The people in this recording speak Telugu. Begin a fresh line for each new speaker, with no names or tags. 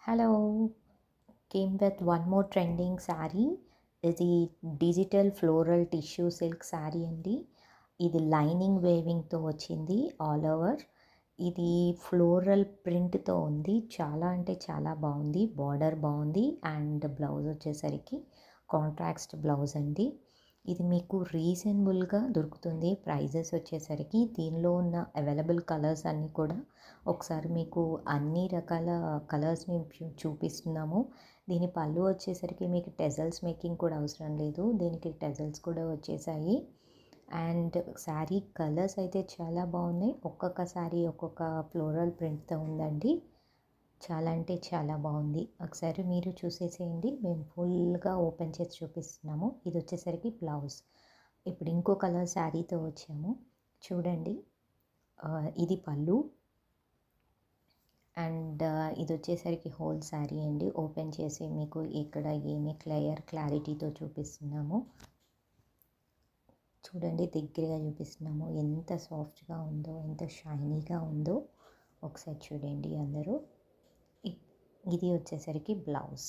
Hello, came with one more trending saree. ఇది digital floral tissue silk sari అండి. ఇది లైనింగ్ వేవింగ్తో వచ్చింది ఆల్ ఓవర్. ఇది ఫ్లోరల్ ప్రింట్తో ఉంది. చాలా అంటే చాలా బాగుంది. బార్డర్ బాగుంది అండ్ బ్లౌజ్ వచ్చేసరికి కాంట్రాస్ట్ బ్లౌజ్ అండి. ఇది మీకు రీజనబుల్గా దొరుకుతుంది. ప్రైజెస్ వచ్చేసరికి దీనిలో ఉన్న అవైలబుల్ కలర్స్ అన్నీ కూడా ఒకసారి మీకు అన్ని రకాల కలర్స్ మేము చూపిస్తున్నాము. దీని పళ్ళు వచ్చేసరికి మీకు టెజల్స్ మేకింగ్ కూడా అవసరం లేదు. దీనికి టెజల్స్ కూడా వచ్చేసాయి. అండ్ శారీ కలర్స్ అయితే చాలా బాగున్నాయి. ఒక్కొక్క శారీ ఒక్కొక్క ఫ్లోరల్ ప్రింట్తో ఉందండి. చాలా అంటే చాలా బాగుంది. ఒకసారి మీరు చూసేసేయండి. మేము ఫుల్గా ఓపెన్ చేసి చూపిస్తున్నాము. ఇది వచ్చేసరికి బ్లౌజ్. ఇప్పుడు ఇంకో కలర్ శారీతో వచ్చాము చూడండి. ఇది పళ్ళు అండ్ ఇది వచ్చేసరికి హోల్ శారీ అండి. ఓపెన్ చేసి మీకు ఇక్కడ ఏమి క్లారిటీతో చూపిస్తున్నాము. చూడండి, దగ్గరగా చూపిస్తున్నాము. ఎంత సాఫ్ట్గా ఉందో, ఎంత షైనీగా ఉందో ఒకసారి చూడండి అందరూ. ఇది వచ్చేసరికి బ్లౌజ్.